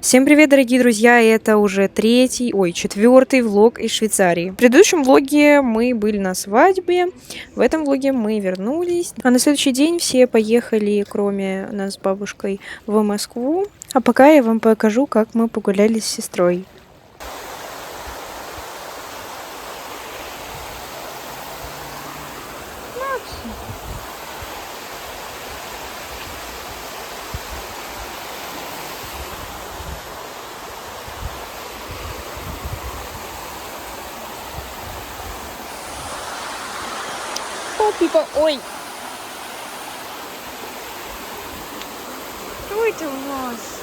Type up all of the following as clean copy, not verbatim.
Всем привет, дорогие друзья! Это уже четвертый влог из Швейцарии. В предыдущем влоге мы были на свадьбе, в этом влоге мы вернулись. А на следующий день все поехали, кроме нас с бабушкой, в Москву. А пока я вам покажу, как мы погуляли с сестрой. Ой! Что это у вас?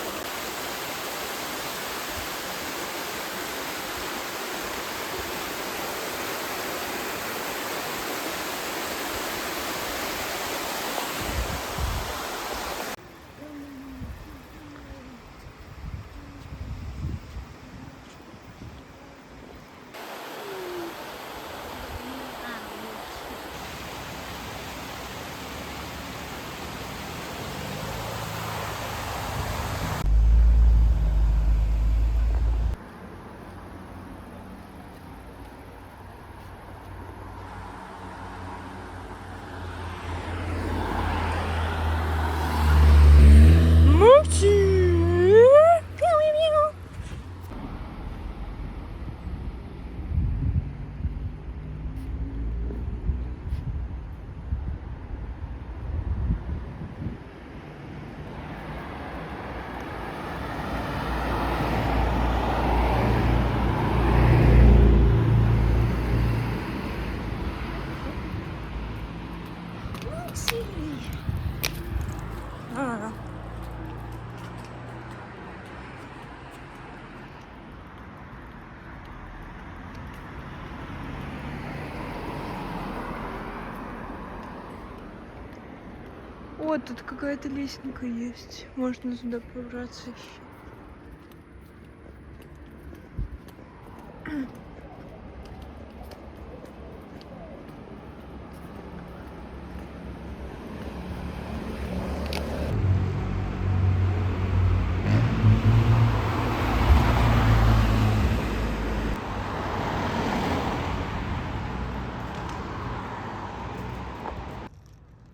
Вот тут какая-то лесенка есть. Можно сюда пробраться еще.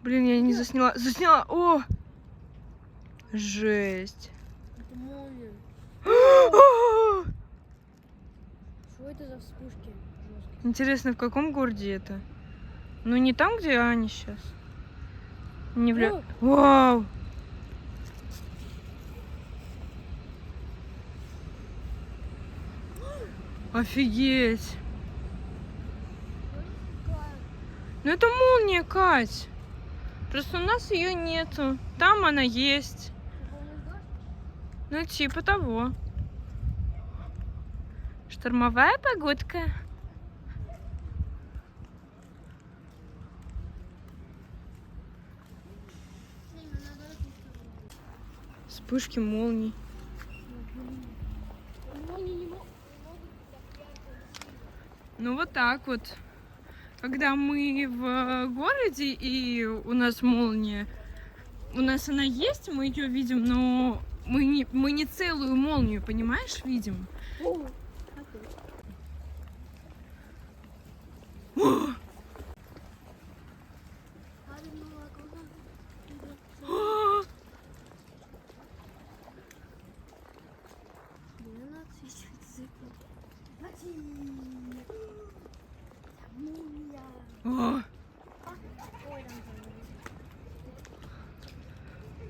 Блин, я не засняла. Засняла! О! Жесть. Это молния. Что это за вспышки жесткие? Интересно, в каком городе это? Ну, не там, где Аня сейчас. Не в Вау! Офигеть! Ну, это молния, Кать. Просто у нас ее нету. Там она есть. Ну, типа того. Штормовая погодка. Вспышки молний. Ну, вот так вот. Когда мы в городе и у нас молния, у нас она есть, мы ее видим, но мы не целую молнию, понимаешь, видим.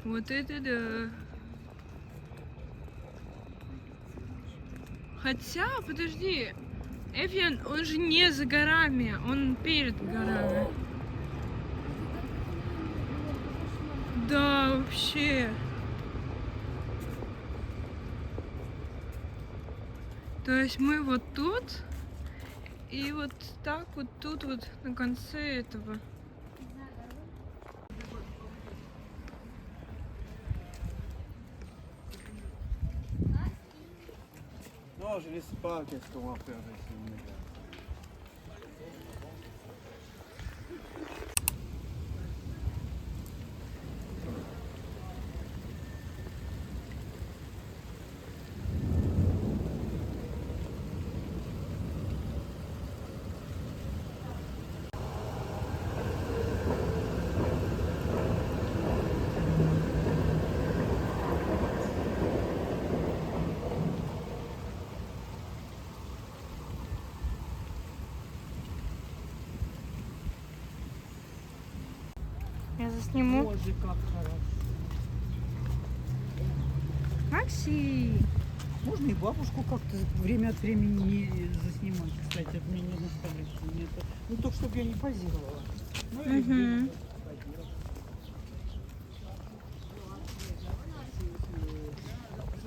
Вот это да. Хотя, подожди, Эвиан, он же не за горами, он перед горами. Да, вообще. То есть мы вот тут, и вот так вот тут вот на конце этого. Non, je ne sais pas qu'est-ce qu'on va faire ici. засниму. Боже, как хорошо. Макси! Можно и бабушку как-то время от времени не заснимать, кстати, от меня на столе. Ну, только чтобы я не позировала. Ну, или Мгм. где-нибудь позировать.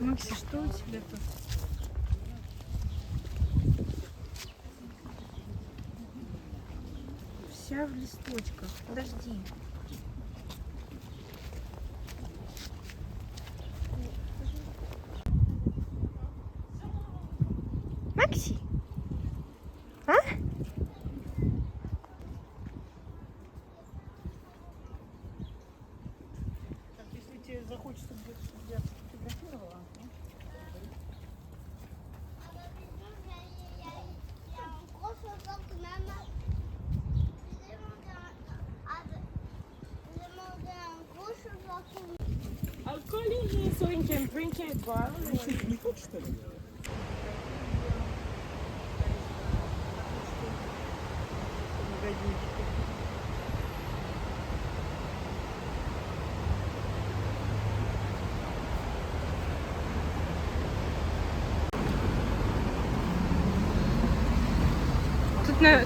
Макси, что у тебя тут? Вся в листочках. Подожди. Макси? А? Так, если тебе захочется, чтобы я сфотографировала, ну, Алкоголь, so you can drink it, but не хочешь, что ли?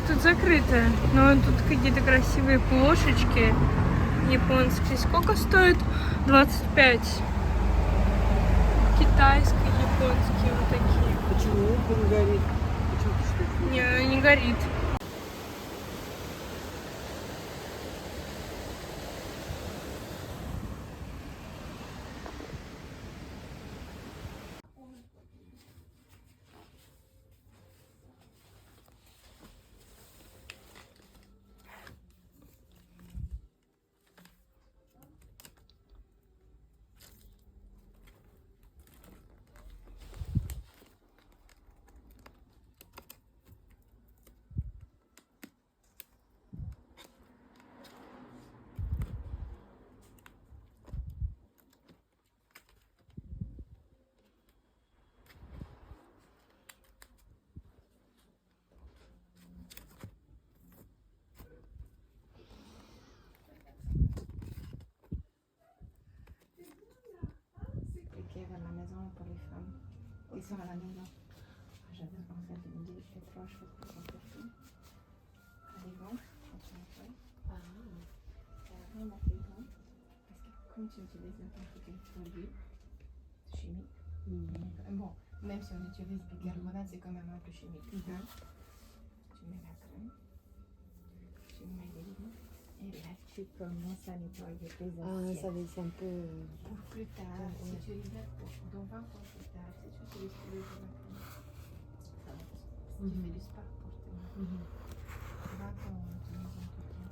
Тут закрыто, но тут какие-то красивые плошечки японские. Сколько стоит? 25. Китайско-японские вот такие. Почему он горит? Почему ты что? Не горит. Vers la maison pour les femmes qui sont à la maison. J'avais en fait une idée, je fais 3 choses pour son café. Allez, bon, on se fait. Et après, on a fait bon. Parce que comme tu utilises n'importe quel produit chimique, bon, même si on utilise bicarbonate, c'est quand même un peu chimique. Tu mets la crème, tu mets les limons. Et là, tu commences à nettoyer tes assiettes. ça va être un peu. Pour plus tard, si tu utilises dans 20 fois plus tard, si tu utilises tous les jours la crème, ça va. Si tu fais du sport pour te 20 ans en utilisant tout le temps,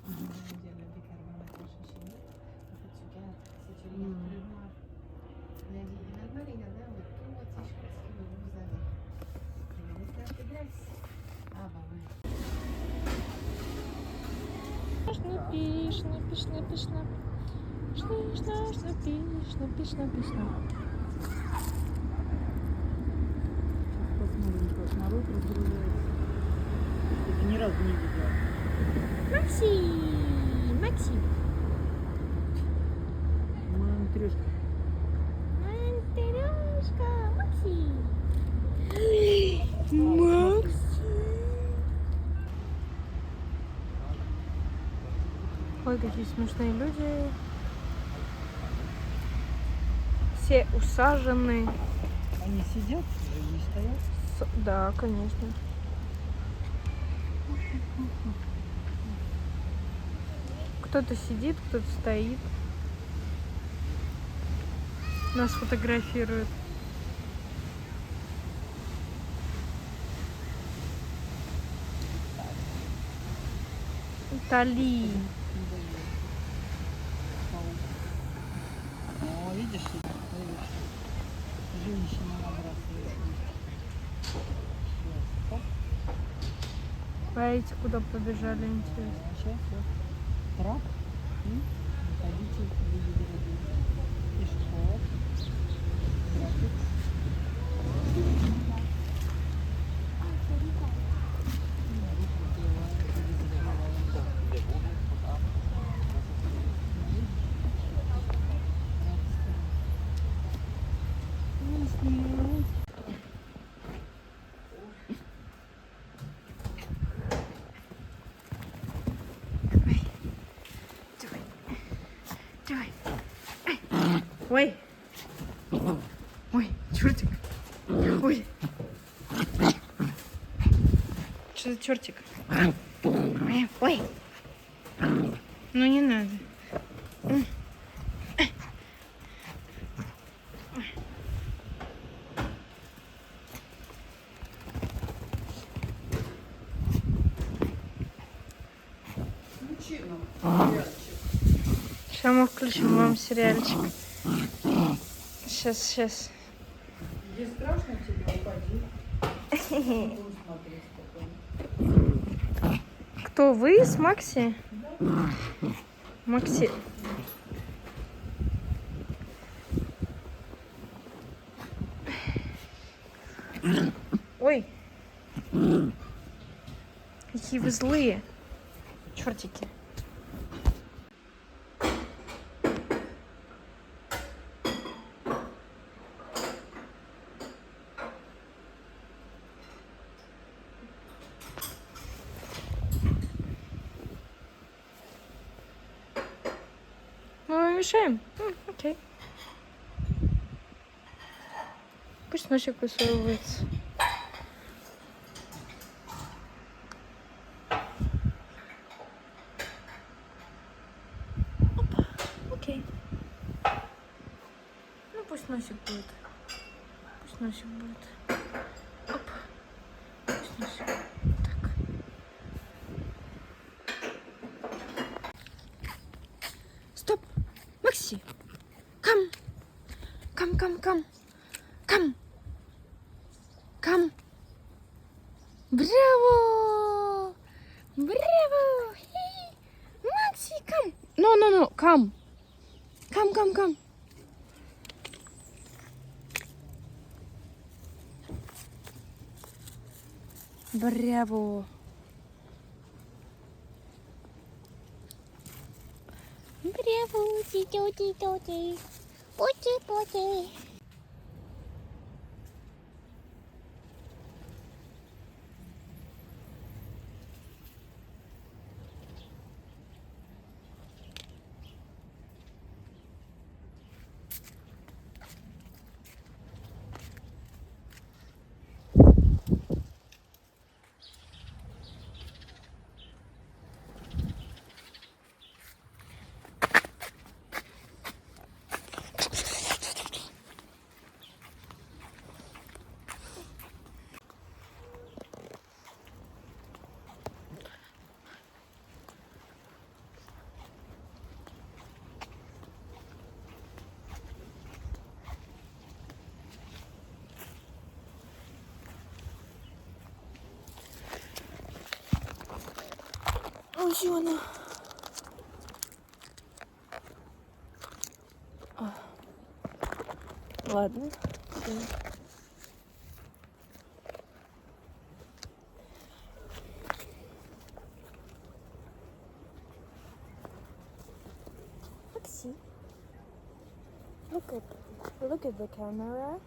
on va dire le bicarbonate chimique, en fait tu gardes, si tu regardes le noir, il y en a pas, il y en a de tout moitié, je pense que vous avez. Il va rester un peu graisse. Ah bah oui. Пишно. Посмотрим, как народ разгружается. Это ни разу не видела. Макси. Матрешка. Макси. Ой, какие смешные люди. Все усажены. Они сидят, не стоят. Да, конечно. Кто-то сидит, кто-то стоит. Нас фотографируют. Итали. О, видишь, женщина набрасывает. Сейчас, Смотрите, куда побежали, интересно. сейчас вот трап и выходите в виде дорогих. Пешком. График. Ой. Ой, чертик. Ой. Что за чертик? Ой. Ну не надо. Сейчас мы включим вам сериальчик. Сейчас. Где страшно тебе, упади. Кто вы с Макси? Макси. Ой. Какие вы злые. Чертики. Мы мешаем? Окей. Пусть носик высовывается. Опа. Окей. Ну пусть носик будет. Пусть носик будет. Оп. Пусть носик. Так. Стоп! Макси! Кам! Кам! Кам! Браво! Браво! Хи! Макси, кам! No, кам! Кам! Браво! Браво! Ти-ти-ти-ти-ти! Пути! Ось вона. Ладно. Макси. Look at the camera.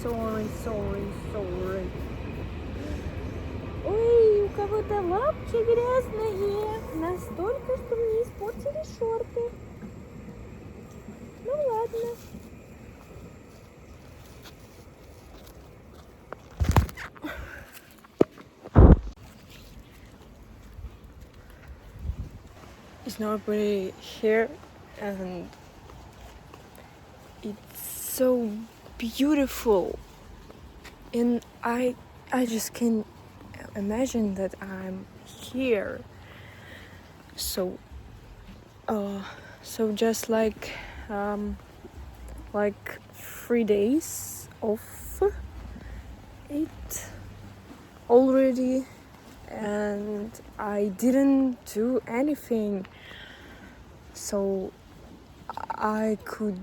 Sorry. Ой, у кого-то лапки грязные. Настолько, что мне испортили шорты. Ну ладно. It's nobody here and it's so beautiful. And I just can't imagine that I'm here. So just like 3 days off it already, and I didn't do anything. So I could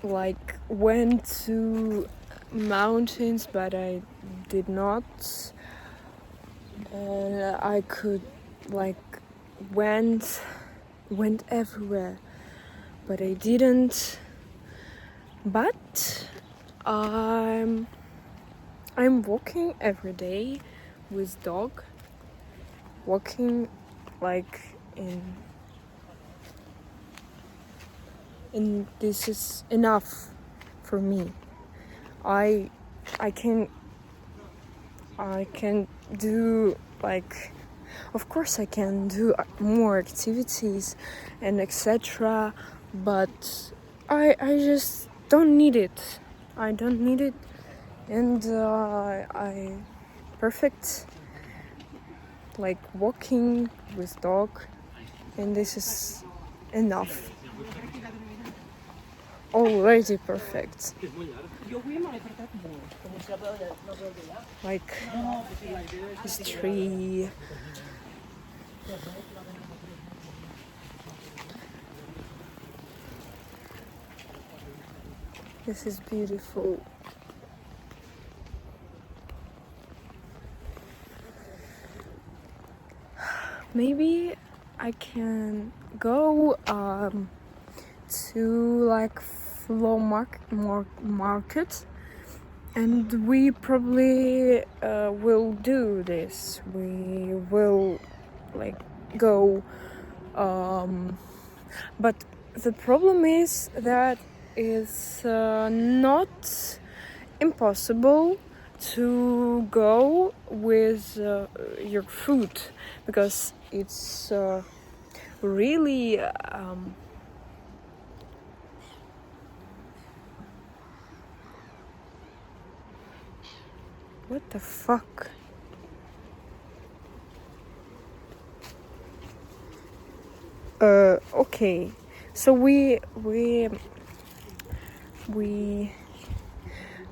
like went to mountains, but I did not. I could like went everywhere, but I didn't. But I'm walking every day with dog, walking like in this is enough for me. I can do like, of course I can do more activities and etc, but I just don't need it. I don't need it, and I perfect like walking with dog, and this is enough. Already perfect. Like this tree. This is beautiful. Maybe I can go to like flow market, and we probably will do this. We will like go, but the problem is that it's not impossible to go with your food, because it's really what the fuck? Okay, so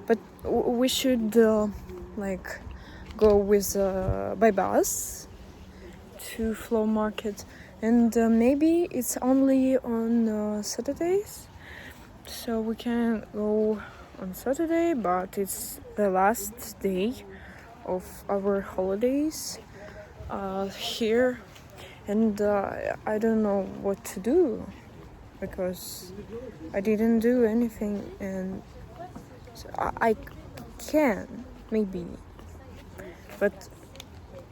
but we should like go with by bus to flow market, and maybe it's only on Saturdays, so we can go on Saturday, but it's the last day of our holidays here, and I don't know what to do, because I didn't do anything, and so I can maybe, but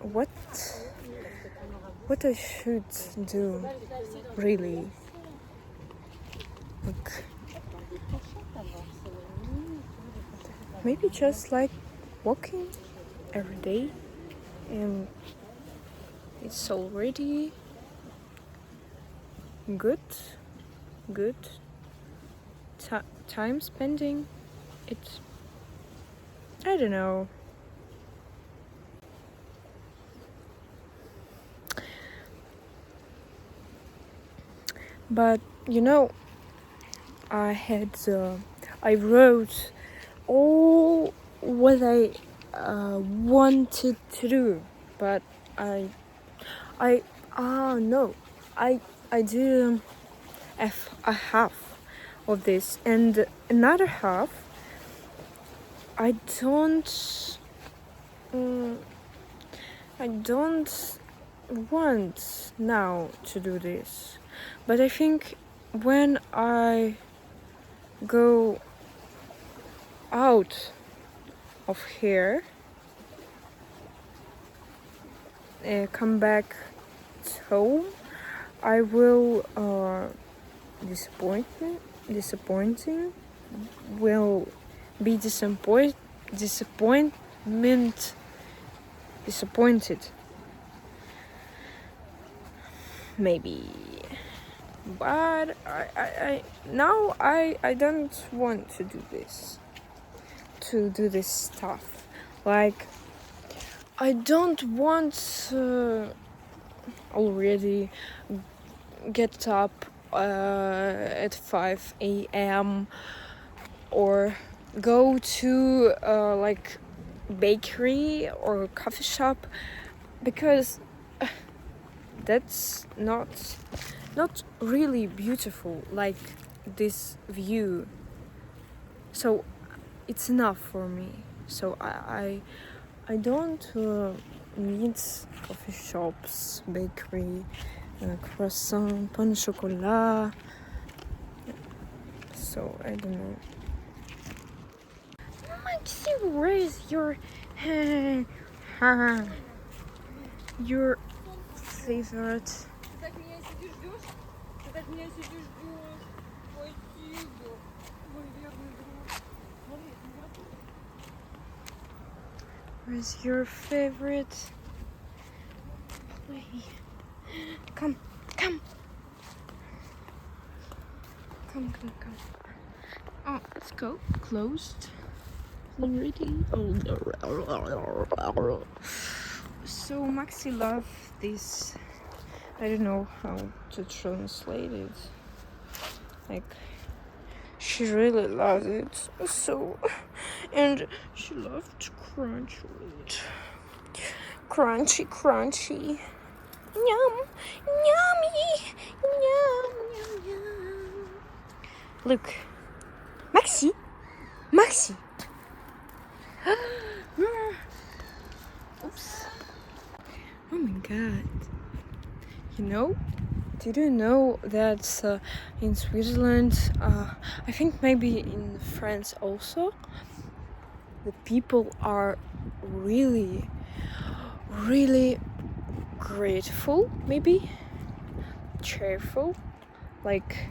what I should do really, like maybe just like walking every day, and it's already good time spending. It's, I don't know. But you know, I wrote all what I wanted to do, but I did a half of this, and another half I don't want now to do this, but I think when I go out of here, come back home, I will disappointing will be disappointed, maybe, but I now I don't want to do this stuff. Like, I don't want already get up at 5 a.m. or go to like bakery or coffee shop, because that's not really beautiful like this view. So it's enough for me. So I don't need coffee shops, bakery, croissant, pain au chocolat. So I don't know. Maxi, where is your your favorite? Ты так меня сидишь ждешь? Ты так меня сидишь ждешь? Спасибо, мой верный друг. Смотри, температура. Where's your favorite play? Come. Oh, let's go. Closed already. So Maxi loved this. I don't know how to translate it. Like, she really loves it. So, and she loved to crunch it. Crunchy. Yum, yummy, yum. Look, Maxi. Oops. Oh my god. Did you know that in Switzerland, I think maybe in France also, the people are really grateful, maybe cheerful, like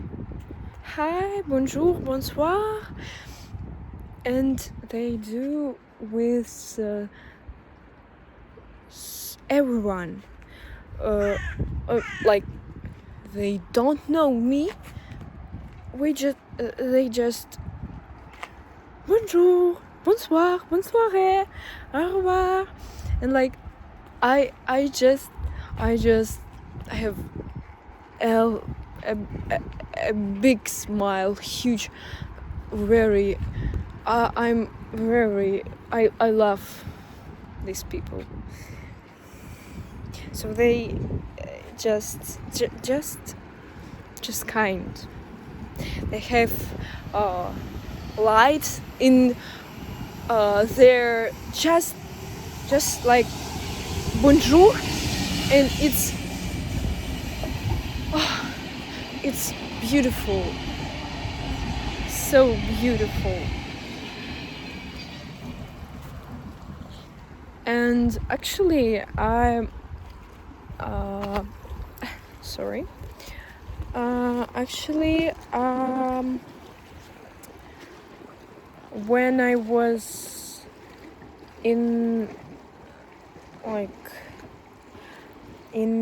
hi, bonjour, bonsoir, and they do with everyone. Like, they don't know me. They just bonjour, bonsoir, bonsoir, au revoir, and like I just have a big smile, huge, very. I love these people. So they just kind. They have light in their just like bonjour, and it's beautiful, so beautiful. And actually when I was in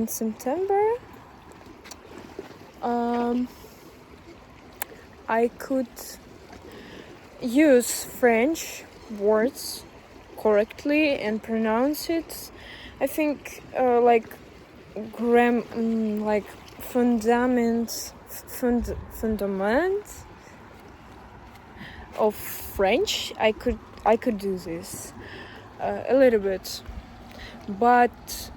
September, I could use French words correctly and pronounce it. I think like fundament of French. I could do this a little bit, but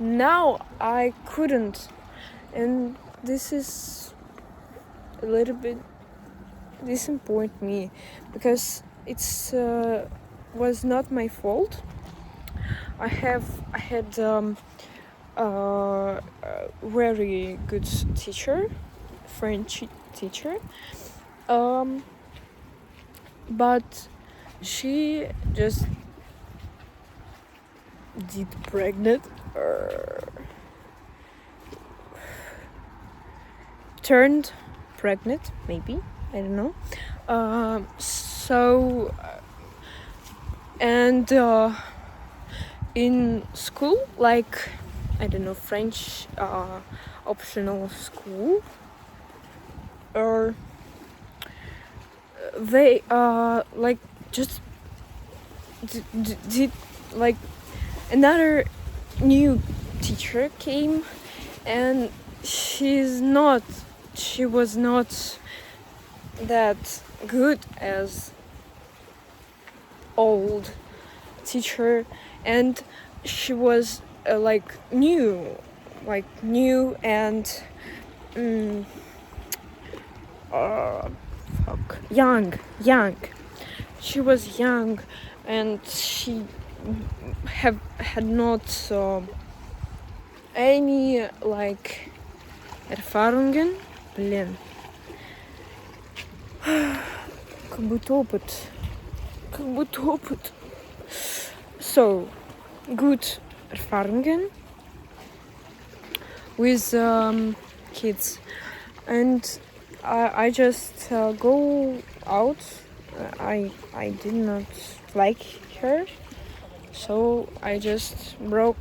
now I couldn't, and this is a little bit disappoint me, because it's was not my fault. I had a very good teacher, French teacher, but she just did pregnant or turned pregnant, maybe, I don't know. And in school, like, I don't know, French optional school, or they like just did like another new teacher came, and she was not that good as old teacher, and she was like new and young. She was young, and she had not any like Erfahrungen. Блин. Как будто опыт. So, good Erfahrungen with kids. And I just go out. I did not like her. So I just broke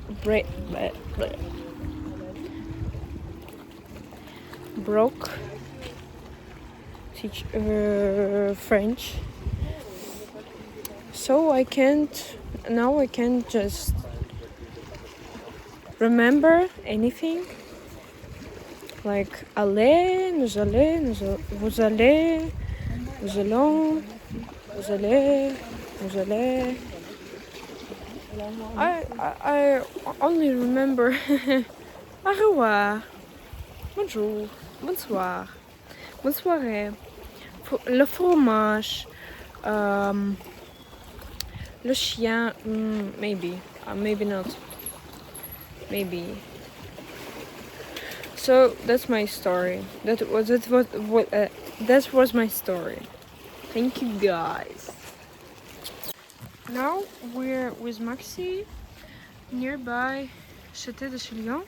French. So I can't just remember anything. Like aller, nous allez, vous allez, nous allons, vous allez, nous allez. I only remember au revoir, bonjour, bonsoir, bonne soirée, le fromage, le chien, maybe not, maybe. So that's my story. That was my story. Thank you guys. Now we're with Maxi nearby Château de Chillon.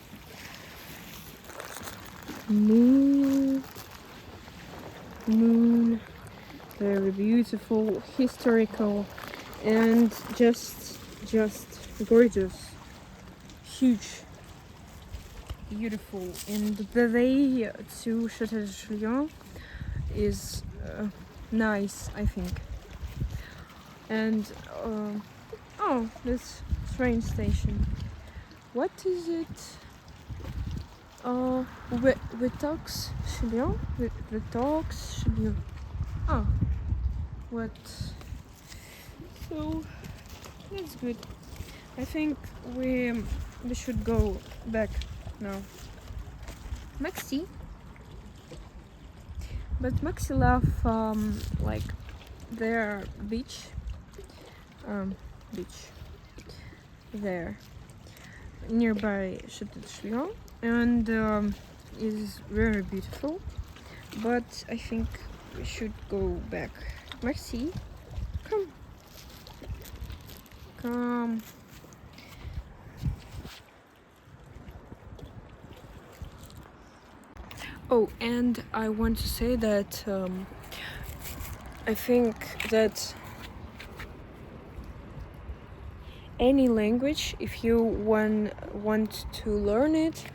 Moon, very beautiful, historical, and just gorgeous, huge, beautiful. And the way to Château de Chillon is nice, I think. And oh, this train station. What is it? Vitox Chillon? Vitox Chillon. Oh, what? So that's good. I think we should go back now. Maxi. But Maxi love like their beach there nearby Château de Chillon, and is very beautiful. But I think we should go back. Merci. Come. Oh, and I want to say that I think that any language, if you want to learn it,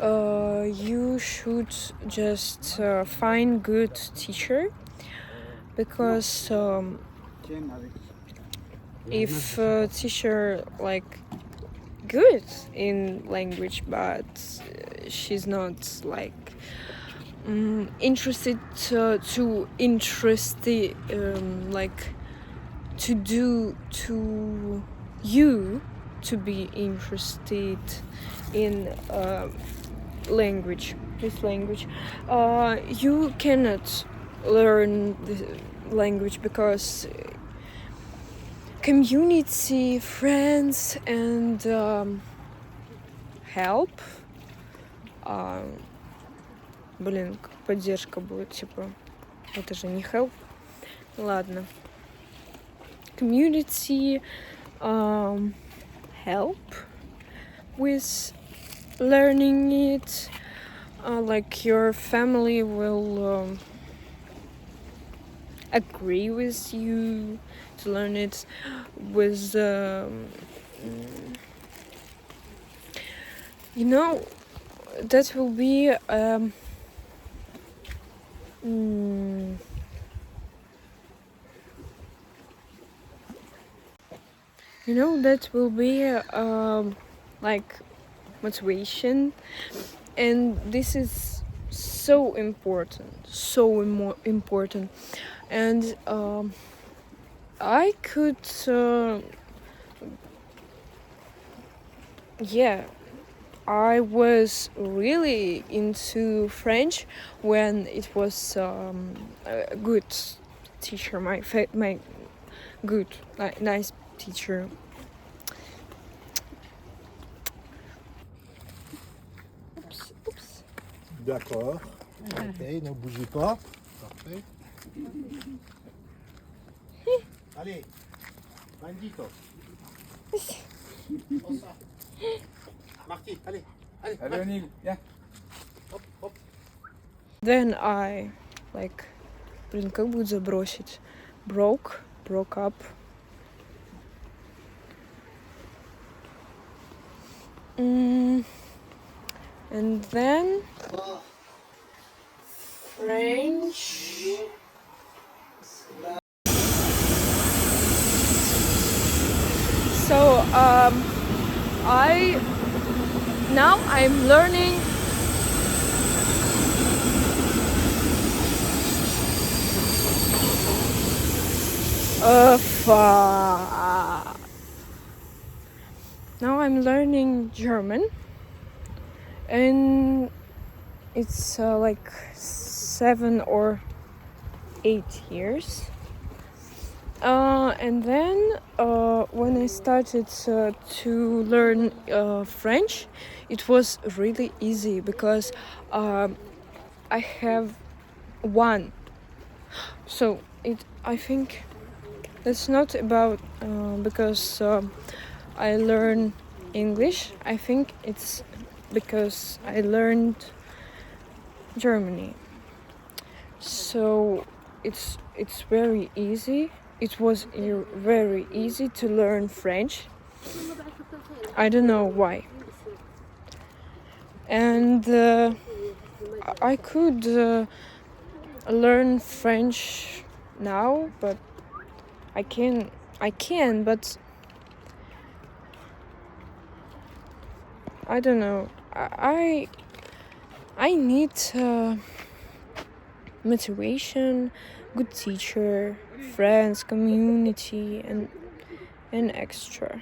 you should just find good teacher, because if teacher like good in language but she's not like interested like to do to you to be interested in this language, you cannot learn the language, because community, friends, and help. Поддержка будет, типа, это же не help. Ладно. Community help with learning it. Like your family will agree with you to learn it with you know, that will be you know, that will be like motivation, and this is so important, and I could, yeah, I was really into French when it was a good teacher, my good, nice teacher. Oops. D'accord. Ok, ne bougez pas. Parfait. Allez, bandito. Marty, allez. Allez, O'Neill, viens. Hop, hop. Then I, like, блин, как будет забросить? Broke up. And then French. So I'm learning now I'm learning German, and it's like 7 or 8 years. And then when I started to learn French, it was really easy because I have one. So I think it's not about because I learn English. I think it's because I learned Germany. So it's very easy. It was very easy to learn French. I don't know why. And I could learn French now, but I can, but I don't know. I need motivation, good teacher, friends, community, and extra.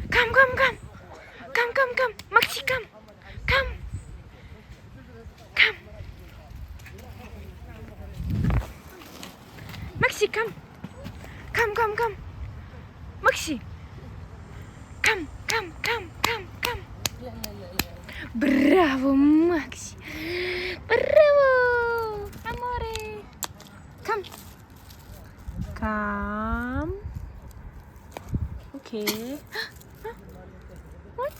Come, Maxi, come. Maxi, come. Maxi. Come. Bravo, Maxi. Bravo, amore. Come. Okay. What?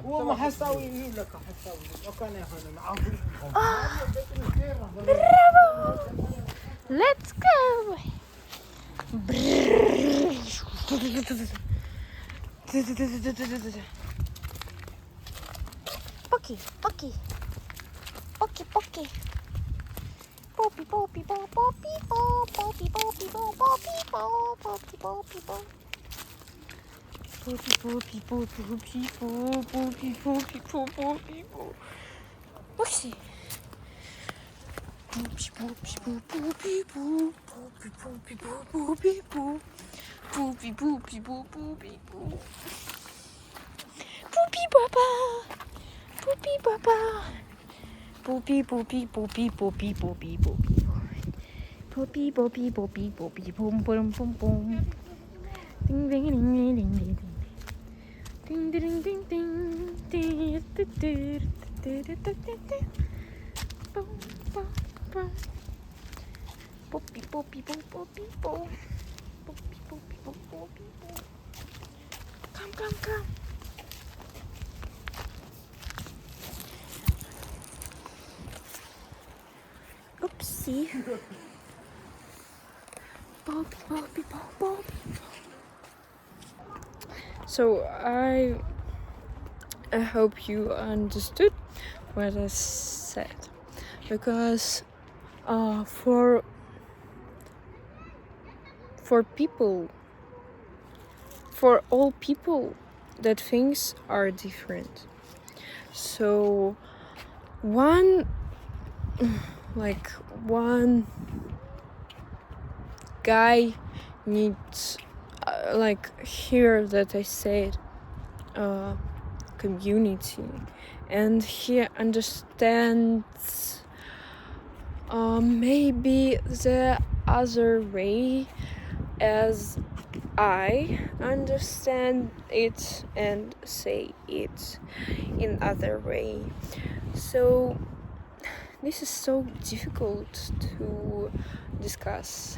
هو ما حساوي لك حساوي وكان يخلنا عفوا. Bravo. Let's go. Pocky. Poppy. Maxi. Поппи, поппи, поппи, поппи, поппи, поппи, поппи, поппи. Come, come, come. Oopsie. Poppy, poppy, poppy. So I hope you understood what I said, because for people, for all people, that things are different. So one guy needs hear that I said community, and he understands maybe the other way as I understand it and say it in other way. So this is so difficult to discuss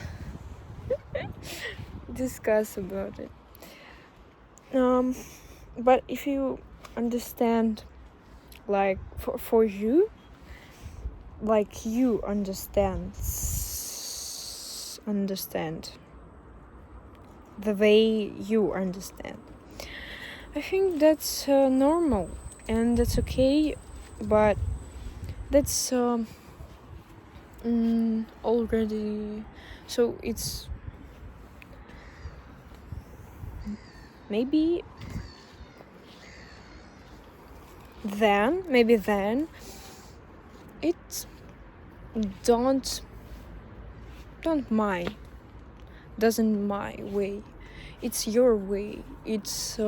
about it. But if you understand, like for you, like you understand the way you understand, I think that's normal and that's okay, but that's already, so it's maybe then it doesn't my way, it's your way, it's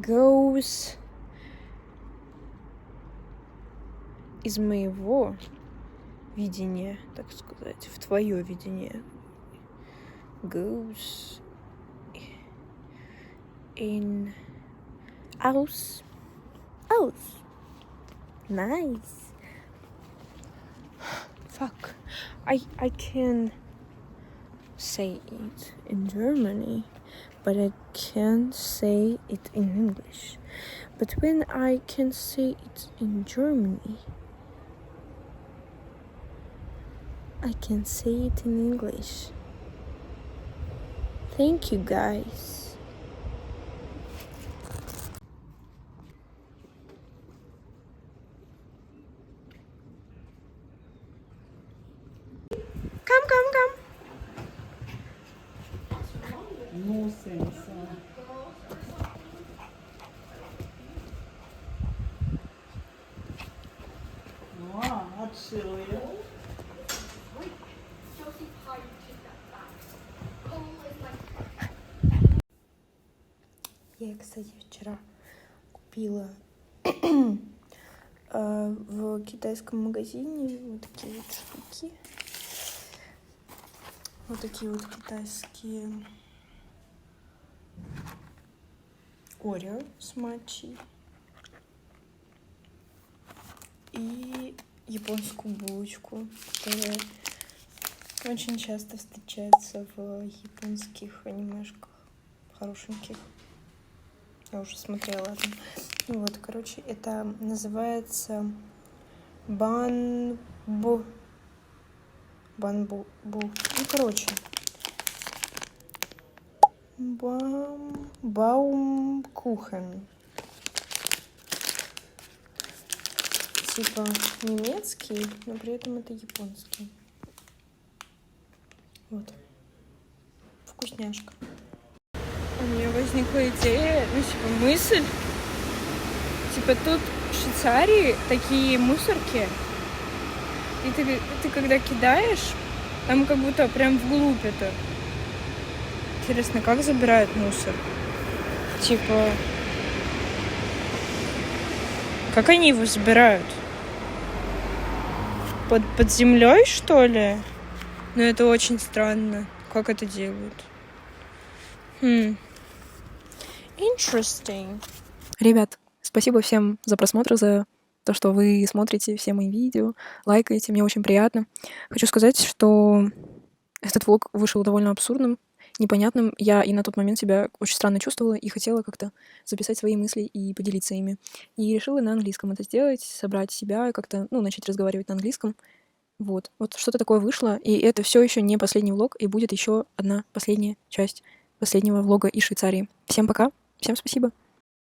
goes из моего видения, так сказать, в твое видение, goes in aus. Nice. Fuck. I can say it in Germany, but I can't say it in English. But when I can say it in Germany, I can say it in English. Thank you, guys. Come. No sense. Wow, that's silly. Я, кстати, вчера купила в китайском магазине вот такие вот штуки. Вот такие вот китайские Орео с матчей и японскую булочку, которая очень часто встречается в японских анимешках хорошеньких. Я уже смотрела одну. Ну вот, короче, это называется банбу. Ну, короче. Баумкухен. Типа немецкий, но при этом это японский. Вот. Вкусняшка. У меня возникла идея, мысль. Типа тут в Швейцарии такие мусорки. И ты когда кидаешь, там как будто прям вглубь это. Интересно, как забирают мусор? Типа, как они его забирают? Под землей, что ли? Ну, это очень странно, как это делают. Interesting. Ребят, спасибо всем за просмотр, за то, что вы смотрите все мои видео, лайкаете, мне очень приятно. Хочу сказать, что этот влог вышел довольно абсурдным, непонятным. Я и на тот момент себя очень странно чувствовала и хотела как-то записать свои мысли и поделиться ими. И решила на английском это сделать, собрать себя и как-то, начать разговаривать на английском. Вот что-то такое вышло, и это все еще не последний влог, и будет еще одна последняя часть последнего влога из Швейцарии. Всем пока, всем спасибо.